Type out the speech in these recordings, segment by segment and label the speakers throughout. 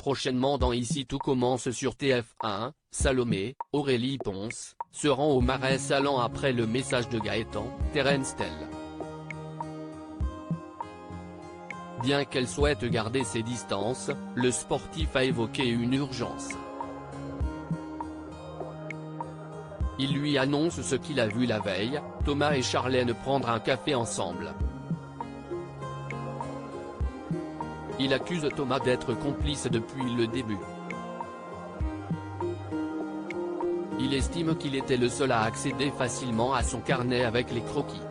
Speaker 1: Prochainement dans Ici tout commence sur TF1, Salomé, Aurélie Ponce, se rend au Marais Salants après le message de Gaëtan, Terence Tell. Bien qu'elle souhaite garder ses distances, le sportif a évoqué une urgence. Il lui annonce ce qu'il a vu la veille, Thomas et Charlène prendre un café ensemble. Il accuse Thomas d'être complice depuis le début. Il estime qu'il était le seul à accéder facilement à son carnet avec les croquis.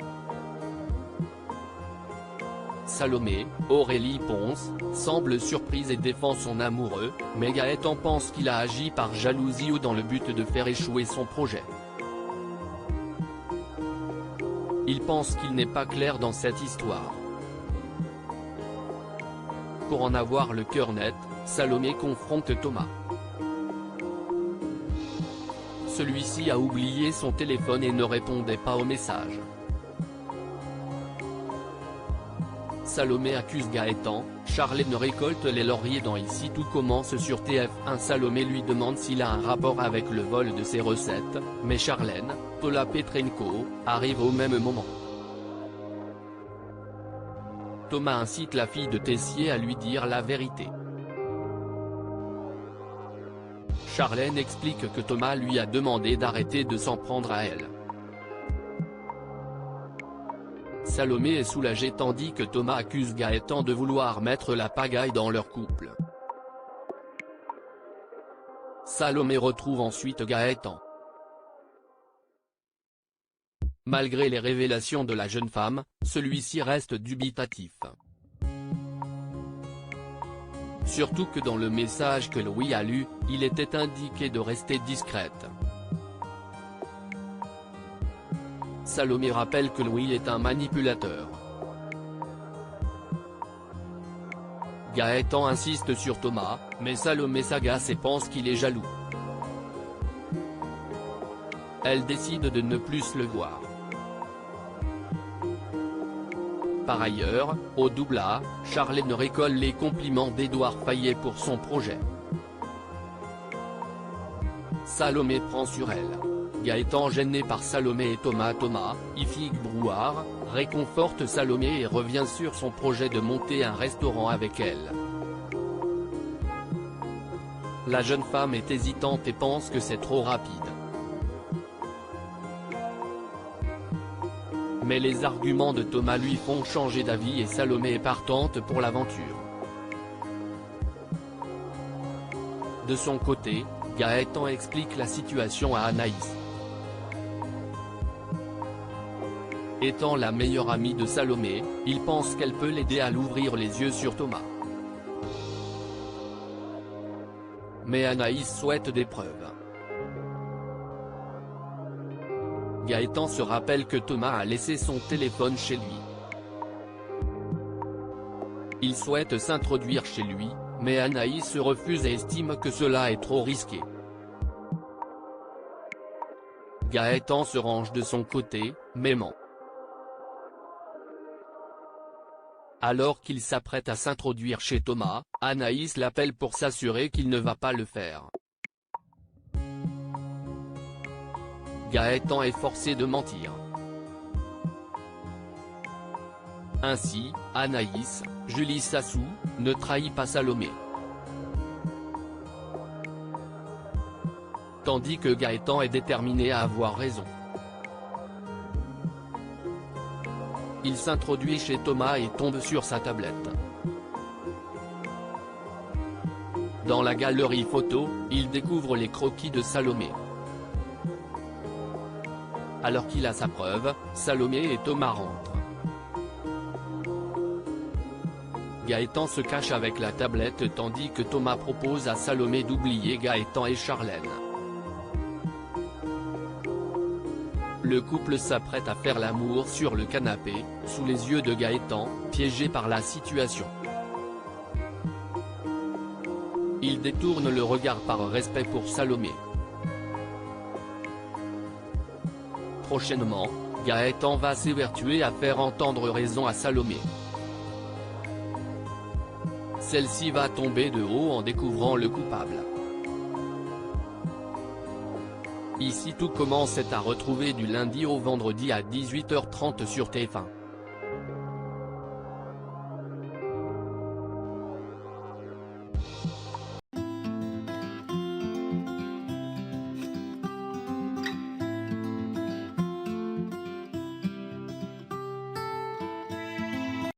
Speaker 1: Salomé, Aurélie Ponce, semble surprise et défend son amoureux, mais Gaëtan pense qu'il a agi par jalousie ou dans le but de faire échouer son projet. Il pense qu'il n'est pas clair dans cette histoire. Pour en avoir le cœur net, Salomé confronte Thomas. Celui-ci a oublié son téléphone et ne répondait pas aux messages. Salomé accuse Gaëtan, Charlène récolte les lauriers dans Ici tout commence sur TF1. Salomé lui demande s'il a un rapport avec le vol de ses recettes, mais Charlène, Paula Petrenko, arrive au même moment. Thomas incite la fille de Tessier à lui dire la vérité. Charlène explique que Thomas lui a demandé d'arrêter de s'en prendre à elle. Salomé est soulagée tandis que Thomas accuse Gaëtan de vouloir mettre la pagaille dans leur couple. Salomé retrouve ensuite Gaëtan. Malgré les révélations de la jeune femme, celui-ci reste dubitatif. Surtout que dans le message que Louis a lu, il était indiqué de rester discrète. Salomé rappelle que Louis est un manipulateur. Gaëtan insiste sur Thomas, mais Salomé s'agace et pense qu'il est jaloux. Elle décide de ne plus le voir. Par ailleurs, au doublage, Charlène récolte les compliments d'Édouard Faillet pour son projet. Salomé prend sur elle. Gaëtan gêné par Salomé et Thomas Ifig Brouard, réconforte Salomé et revient sur son projet de monter un restaurant avec elle. La jeune femme est hésitante et pense que c'est trop rapide. Mais les arguments de Thomas lui font changer d'avis et Salomé est partante pour l'aventure. De son côté, Gaëtan explique la situation à Anaïs. Étant la meilleure amie de Salomé, il pense qu'elle peut l'aider à l'ouvrir les yeux sur Thomas. Mais Anaïs souhaite des preuves. Gaëtan se rappelle que Thomas a laissé son téléphone chez lui. Il souhaite s'introduire chez lui, mais Anaïs se refuse et estime que cela est trop risqué. Gaëtan se range de son côté, mais ment. Alors qu'il s'apprête à s'introduire chez Thomas, Anaïs l'appelle pour s'assurer qu'il ne va pas le faire. Gaëtan est forcé de mentir. Ainsi, Anaïs, Julie Sassou, ne trahit pas Salomé. Tandis que Gaëtan est déterminé à avoir raison. Il s'introduit chez Thomas et tombe sur sa tablette. Dans la galerie photo, il découvre les croquis de Salomé. Alors qu'il a sa preuve, Salomé et Thomas rentrent. Gaëtan se cache avec la tablette tandis que Thomas propose à Salomé d'oublier Gaëtan et Charlène. Le couple s'apprête à faire l'amour sur le canapé, sous les yeux de Gaëtan, piégé par la situation. Il détourne le regard par respect pour Salomé. Prochainement, Gaëtan va s'évertuer à faire entendre raison à Salomé. celle-ci va tomber de haut en découvrant le coupable. Ici tout commence est à retrouver du lundi au vendredi à 18h30 sur TF1.